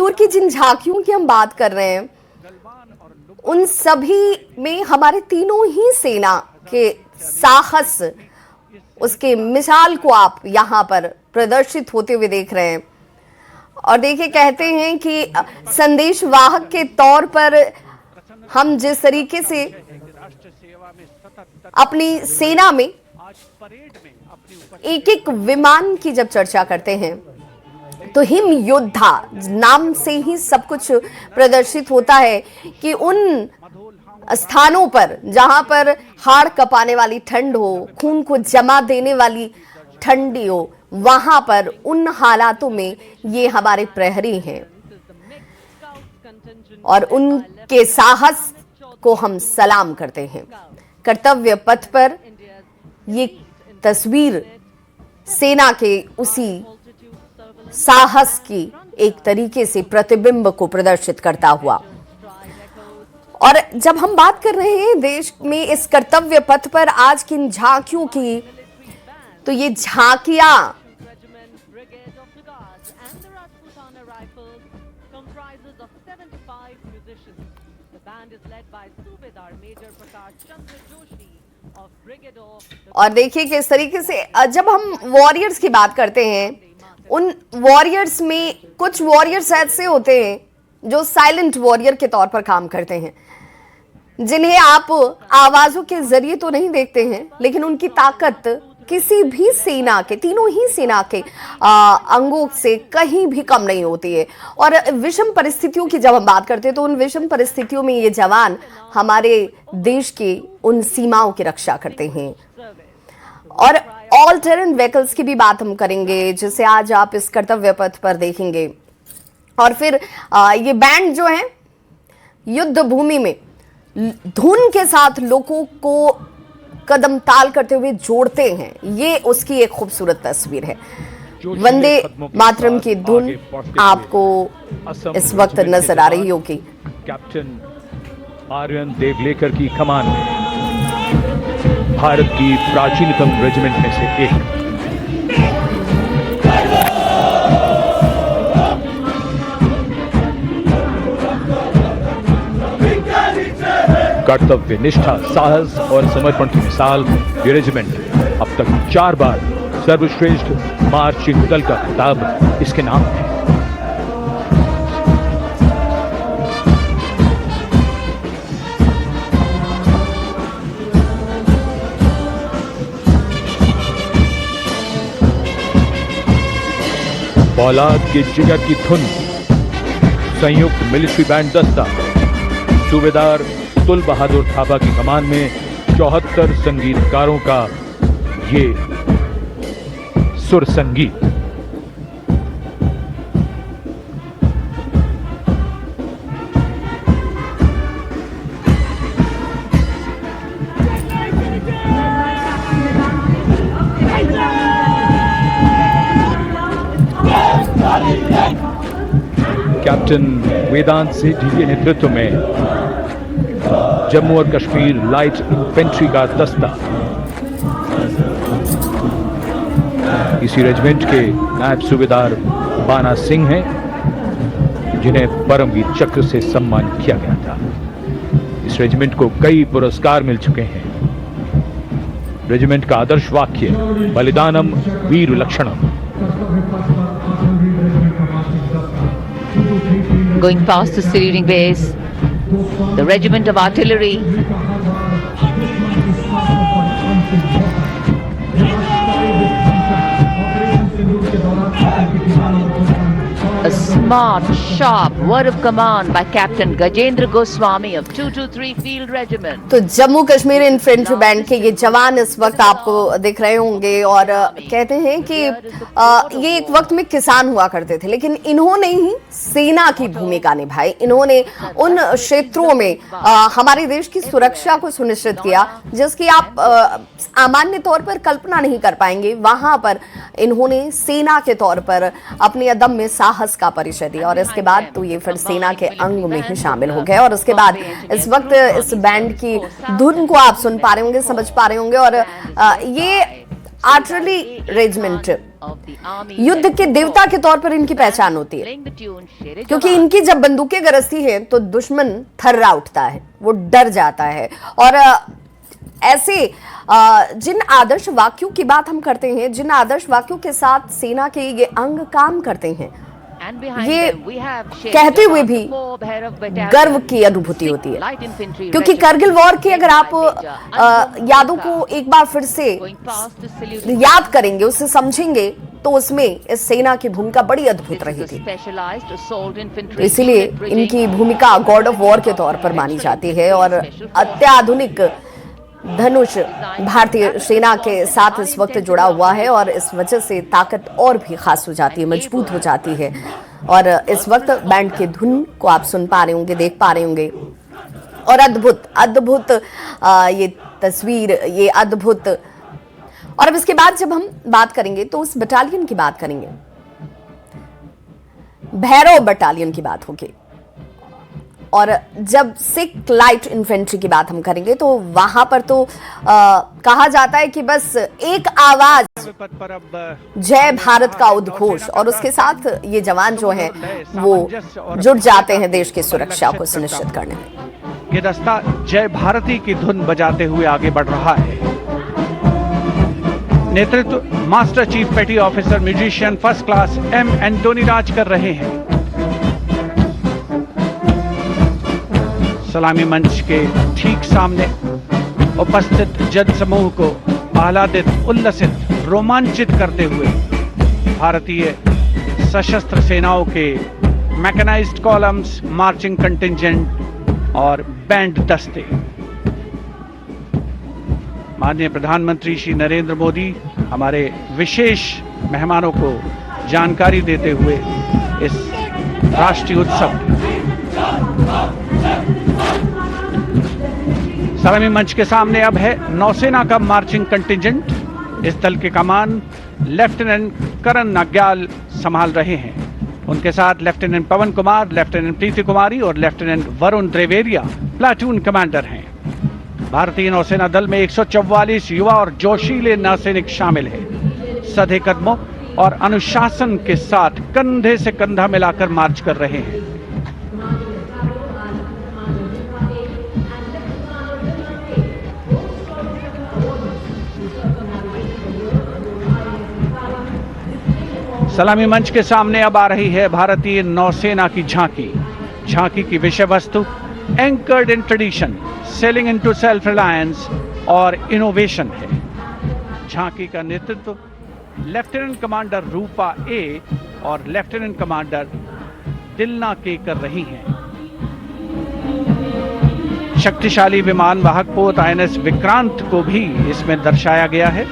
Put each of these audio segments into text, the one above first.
सिंदूर की जिन झांकियों की हम बात कर रहे हैं, उन सभी में हमारे तीनों ही सेना के साहस, उसके मिसाल को आप यहाँ पर प्रदर्शित होते हुए देख रहे हैं। और देखिए, कहते हैं कि संदेश वाहक के तौर पर हम जिस तरीके से अपनी सेना में एक एक विमान की जब चर्चा करते हैं तो हिम योद्धा नाम से ही सब कुछ प्रदर्शित होता है कि उन स्थानों पर जहां पर हाड़ कपाने वाली ठंड हो, खून को जमा देने वाली ठंडी हो, वहां पर उन हालातों में ये हमारे प्रहरी हैं और उनके साहस को हम सलाम करते हैं। कर्तव्य पथ पर ये तस्वीर सेना के उसी साहस की एक तरीके से प्रतिबिंब को प्रदर्शित करता हुआ। और जब हम बात कर रहे हैं देश में इस कर्तव्य पथ पर आज की झांकियों की, तो ये झांकियां और देखिए किस तरीके से जब हम वॉरियर्स की बात करते हैं, उन वॉरियर्स में कुछ वॉरियर्स ऐसे होते हैं जो साइलेंट वॉरियर के तौर पर काम करते हैं, जिन्हें आप आवाजों के जरिए तो नहीं देखते हैं, लेकिन उनकी ताकत किसी भी सेना के, तीनों ही सेना के अंगों से कहीं भी कम नहीं होती है। और विषम परिस्थितियों की जब हम बात करते हैं तो उन विषम परिस्थितियों में ये जवान हमारे देश की उन सीमाओं की रक्षा करते हैं। और ऑल टेरेन व्हीकल्स की भी बात हम करेंगे, जिसे आज आप इस कर्तव्य पथ पर देखेंगे। और फिर ये बैंड जो है युद्ध भूमि में धुन के साथ लोगों को कदम ताल करते हुए जोड़ते हैं, ये उसकी एक खूबसूरत तस्वीर है। वंदे मातरम की धुन आपको इस वक्त नजर आ रही होगी। कैप्टन आर्यन देवलेकर की कमान में भारत की प्राचीनतम रेजिमेंट में से एक। कर्तव्य निष्ठा, साहस और समर्पण की मिसाल ये रेजिमेंट अब तक 4 बार सर्वश्रेष्ठ मार्चिंग दल का खिताब इसके नाम है। औलाद के जिगर की धुन, संयुक्त मिलिट्री बैंड दस्ता, सूबेदार तुल बहादुर थापा की कमान में 74 संगीतकारों का ये सुर संगीत। कैप्टन वेदांत सेठी के नेतृत्व में जम्मू और कश्मीर लाइट इन्फेंट्री का दस्ता, इसी रेजिमेंट के नायब सूबेदार बाना सिंह हैं, जिन्हें परमवीर चक्र से सम्मानित किया गया था। इस रेजिमेंट को कई पुरस्कार मिल चुके हैं। रेजिमेंट का आदर्श वाक्य बलिदानम वीर लक्षणम। Going past the saluting base, the regiment of artillery a smart, sharp word of command by Captain Gajendra Goswami of 223 Field Regiment. तो जम्मू कश्मीर इन्फेंट्री बैंड के ये जवान इस वक्त आपको दिख रहे होंगे और कहते हैं कि ये एक वक्त में किसान हुआ करते थे, लेकिन इन्होंने ही सेना की भूमिका निभाई। इन्होंने उन क्षेत्रों में हमारे देश की सुरक्षा को सुनिश्चित किया जिसकी आप सामान्य तौर पर कल्पना नहीं कर पाएंगे। वहां पर इन्होंने सेना के तौर पर अपने अदम्य साहस का परिचय दिया और इसके बाद तो ये फिर सेना के अंग में ही शामिल हो गए। और उसके बाद इस वक्त इस बैंड की धुन को आप सुन पा रहे होंगे, समझ पा रहे होंगे। और ये artillery regiment of the army. युद्ध के देवता के तौर पर इनकी पहचान होती है, Playing the tune Shere क्योंकि Jawan. इनकी जब बंदूकें गरजती हैं तो दुश्मन थर्रा उठता है, वो डर जाता है। और ऐसे जिन आदर्श वाक्यों की बात हम करते हैं, जिन आदर्श वाक्यों के साथ सेना के ये अंग काम करते हैं, And behind ये them we have Shere कहते हुए Jawan, भी four Bhairav battalion, गर्व की अनुभूति होती है। light infantry क्योंकि regiment, करगिल वॉर की अगर आप led by Major यादों Anupam को एक बार फिर से going past the salute. याद करेंगे, उसे समझेंगे, तो उसमें इस सेना की भूमिका बड़ी अद्भुत रही This is थी। a specialized assault infantry तो इसीलिए unit bridging इनकी भूमिका गॉड ऑफ वॉर के तौर पर मानी जाती है और अत्याधुनिक धनुष भारतीय सेना के साथ इस वक्त जुड़ा हुआ है और इस वजह से ताकत और भी खास हो जाती है, मजबूत हो जाती है। और इस वक्त बैंड की धुन को आप सुन पा रहे होंगे, देख पा रहे होंगे और अद्भुत अद्भुत ये तस्वीर, ये अद्भुत। और अब इसके बाद जब हम बात करेंगे तो उस बटालियन की बात करेंगे, भैरव बटालियन की बात होगी। और जब सिख लाइट इन्फेंट्री की बात हम करेंगे तो वहां पर तो कहा जाता है कि बस एक आवाज, जय भारत का उद्घोष, और उसके साथ ये जवान जो हैं वो जुट जाते हैं देश की सुरक्षा को सुनिश्चित करने में। ये दस्ता जय भारती की धुन बजाते हुए आगे बढ़ रहा है। नेतृत्व master chief petty officer musician first class M Antony Raj कर रहे हैं। सलामी मंच के ठीक सामने उपस्थित जन समूह को आह्लादित, उल्लसित, रोमांचित करते हुए भारतीय सशस्त्र सेनाओं के मैकेनाइज्ड कॉलम्स, मार्चिंग कंटिंजेंट और बैंड दस्ते। माननीय प्रधानमंत्री श्री नरेंद्र मोदी हमारे विशेष मेहमानों को जानकारी देते हुए इस राष्ट्रीय उत्सव सलामी मंच के सामने अब है नौसेना का मार्चिंग कंटिंजेंट। इस दल के कमान लेफ्टिनेंट करण नाग्याल संभाल रहे हैं। उनके साथ लेफ्टिनेंट पवन कुमार, लेफ्टिनेंट प्रीति कुमारी और लेफ्टिनेंट वरुण द्रेवेरिया प्लाटून कमांडर हैं। भारतीय नौसेना दल में 144 युवा और जोशीले नौसैनिक शामिल हैं। सधे कदमों और अनुशासन के साथ कंधे से कंधा मिलाकर मार्च कर रहे हैं। सलामी मंच के सामने अब आ रही है भारतीय नौसेना की झांकी। झांकी की विषय वस्तु anchored in tradition, sailing into self reliance और इनोवेशन है। झांकी का नेतृत्व लेफ्टिनेंट कमांडर रूपा ए और लेफ्टिनेंट कमांडर दिलना के कर रही हैं। शक्तिशाली विमान वाहक पोत INS विक्रांत को भी इसमें दर्शाया गया है।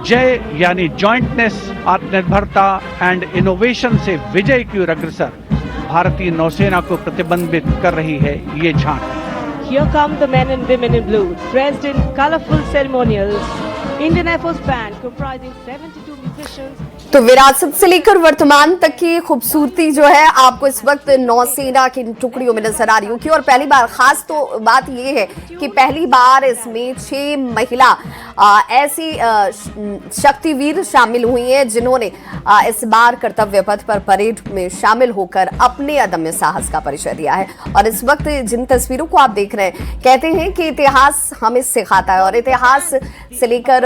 जय यानी जॉइंटनेस, आत्मनिर्भरता एंड इनोवेशन से विजय की ओर अग्रसर भारतीय नौसेना को प्रतिबिंबित कर रही है ये झांकी। Here come the men and women in blue, dressed in colorful ceremonials. Indian Air Force band comprising 72 musicians. तो विरासत से लेकर वर्तमान तक की खूबसूरती जो है आपको इस वक्त नौसेना की टुकड़ियों में नजर आ रही होगी। और पहली बार खास तो बात यह है कि पहली बार इसमें 6 महिला ऐसी शक्तिवीर शामिल हुई हैं जिन्होंने इस बार कर्तव्य पथ पर परेड में शामिल होकर अपने अदम्य साहस का परिचय दिया है। और इस वक्त जिन तस्वीरों को आप देख रहे हैं, कहते हैं कि इतिहास हमें सिखाता है और इतिहास से लेकर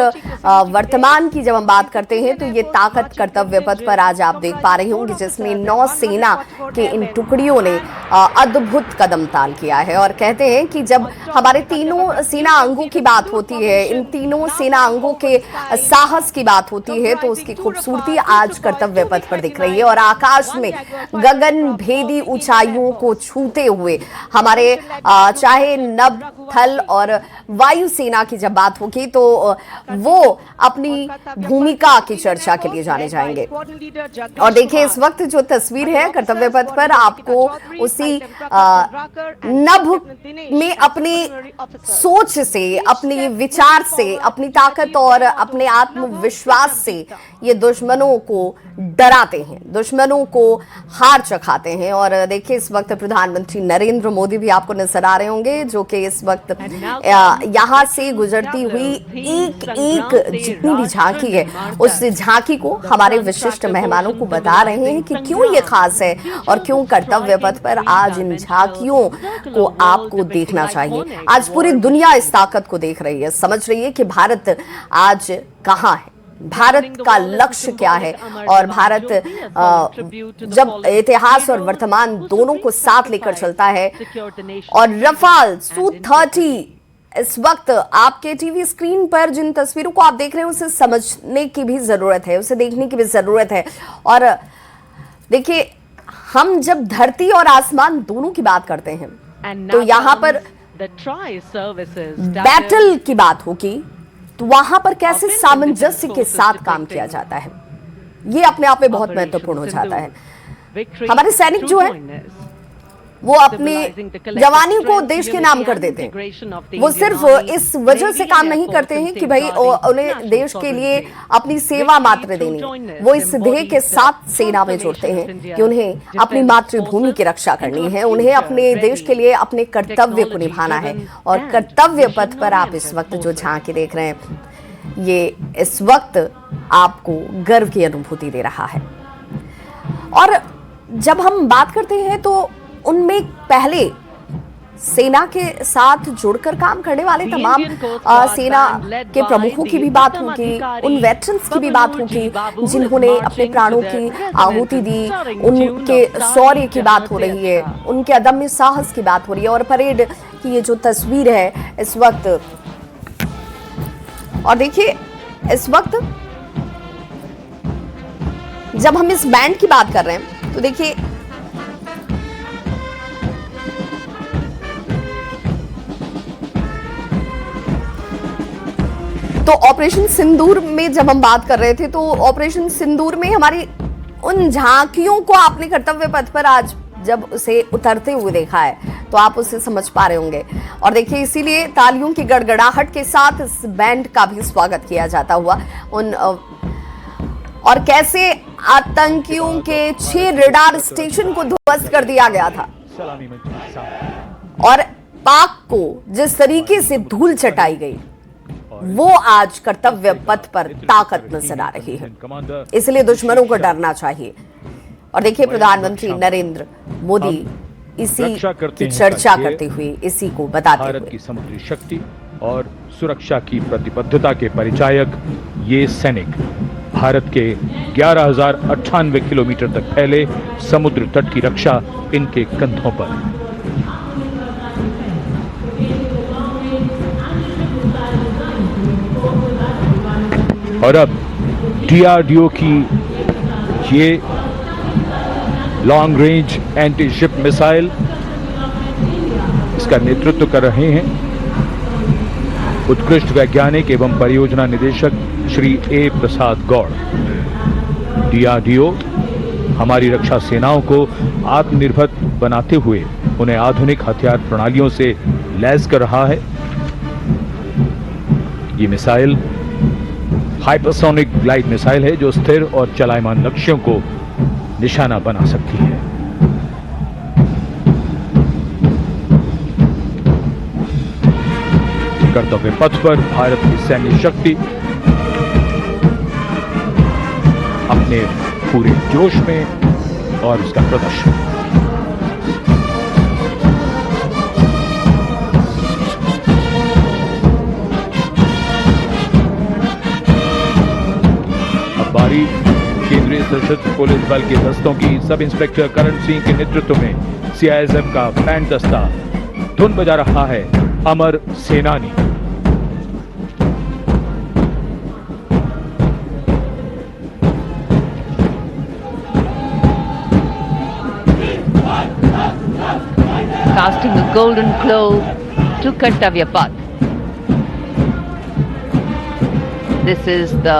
वर्तमान की जब हम बात करते हैं तो ये ताकत कर्तव्य पथ पर आज आप देख पा रहे होंगे जिसमें नौसेना के इन टुकड़ियों ने अद्भुत कदम ताल किया है। और कहते हैं कि जब हमारे तीनों सेना अंगों की बात होती है, इन तीनों सेना अंगों के साहस की बात होती है, तो उसकी खूबसूरती आज कर्तव्य पथ पर दिख रही है। और आकाश में गगन भेदी ऊंचाइयों को छूते हुए हमारे चाहे नभ, थल और वायु सेना की जब बात होगी तो वो अपनी भूमिका की चर्चा के लिए जाने जाएंगे। और देखिए इस वक्त जो तस्वीर है कर्तव्य पथ पर, आपको उसी नभ में अपनी सोच से, अपनी विचार से, अपनी ताकत और अपने आत्मविश्वास से ये दुश्मनों को डराते हैं, दुश्मनों को हार चखाते हैं। और देखिए इस वक्त प्रधानमंत्री नरेंद्र मोदी भी आपको नजर आ रहे होंगे, जो कि इस वक्त यहाँ से गुजरती हुई एक एक जितनी भी झांकी है उस झांकी को हमारे विशिष्ट मेहमानों को बता रहे हैं कि क्यों ये खास है और क्यों कर्तव्य पथ पर आज इन झांकियों को आपको देखना चाहिए। आज पूरी दुनिया इस ताकत को देख रही है, समझ रही है कि भारत आज कहां है, भारत का लक्ष्य क्या है। और भारत जब इतिहास और वर्तमान दोनों को साथ लेकर चलता है। और रफाल Su-30 इस वक्त आपके टीवी स्क्रीन पर जिन तस्वीरों को आप देख रहे हैं उसे समझने की भी जरूरत है, उसे देखने की भी जरूरत है। और देखिए हम जब धरती और आसमान दोनों की बात करते हैं तो यहाँ पर बैटल की बात होगी, तो वहां पर कैसे सामंजस्य के साथ काम किया जाता है ये अपने आप में बहुत महत्वपूर्ण हो जाता है। हमारे सैनिक जो है वो अपनी जवानी को देश के नाम कर देते हैं। वो सिर्फ इस वजह से काम नहीं करते हैं कि भाई उन्हें देश के लिए अपनी सेवा मात्र देनी, वो इस ध्येय के साथ सेना में जुड़ते हैं कि उन्हें अपनी मातृभूमि की रक्षा करनी है, उन्हें अपने देश के लिए अपने कर्तव्य को निभाना है। और कर्तव्य पथ पर आप इस वक्त जो झांकी देख रहे हैं ये इस वक्त आपको गर्व की अनुभूति दे रहा है। और जब हम बात करते हैं तो उनमें पहले सेना के साथ जुड़कर काम करने वाले तमाम सेना के प्रमुखों की भी बात होगी, उन वेटरन्स की भी बात होगी जिन्होंने अपने प्राणों की आहुति दी, उनके शौर्य की बात हो रही है, उनके अदम्य साहस की बात हो रही है। और परेड की ये जो तस्वीर है इस वक्त, और देखिए इस वक्त जब हम इस बैंड की बात कर रहे हैं तो देखिए तो ऑपरेशन सिंदूर में जब हम बात कर रहे थे तो ऑपरेशन सिंदूर में हमारी उन झांकियों को आपने कर्तव्य पथ पर आज जब उसे उतरते हुए देखा है तो आप उसे समझ पा रहे होंगे। और देखिए इसीलिए तालियों की गड़गड़ाहट के साथ इस बैंड का भी स्वागत किया जाता हुआ उन और कैसे आतंकियों के 6 रडार स्टेशन को ध्वस्त कर दिया गया था और पाक को जिस तरीके से धूल चटाई गई वो आज कर्तव्य पथ पर ताकत नजर आ रही है। इसलिए दुश्मनों को डरना चाहिए। और देखिए प्रधानमंत्री नरेंद्र मोदी इसी की चर्चा करते हुए इसी को बताते हुए भारत की समुद्री शक्ति और सुरक्षा की प्रतिबद्धता के परिचायक ये सैनिक भारत के 11,098 किलोमीटर तक फैले समुद्र तट की रक्षा इनके कंधों पर। और अब DRDO की ये long range anti ship missile, इसका नेतृत्व कर रहे हैं उत्कृष्ट वैज्ञानिक एवं परियोजना निदेशक Shri A. Prasad Gaur. DRDO हमारी रक्षा सेनाओं को आत्मनिर्भर बनाते हुए उन्हें आधुनिक हथियार प्रणालियों से लैस कर रहा है। ये मिसाइल हाइपरसोनिक ग्लाइड मिसाइल है जो स्थिर और चलायमान लक्ष्यों को निशाना बना सकती है। कर्तव्य पथ पर भारत की सैन्य शक्ति अपने पूरे जोश में और उसका प्रदर्शन। केंद्रीय सशस्त्र पुलिस बल के दस्तों की सब इंस्पेक्टर करण सिंह के नेतृत्व में CISF का बैंड दस्ता धुन बजा रहा है अमर सेनानी। Casting a golden globe to Kartavya Path. This is the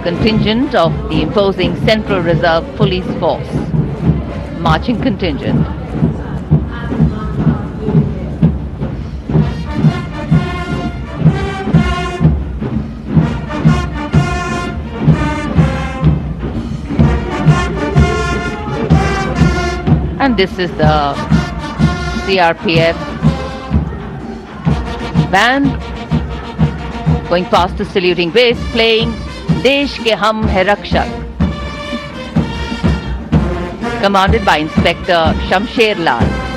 contingent of the imposing Central Reserve Police Force, marching contingent. And this is the CRPF band going past the saluting base, playing Desh Ke Hum Hai Rakshak, commanded by Inspector Shamsher Lal.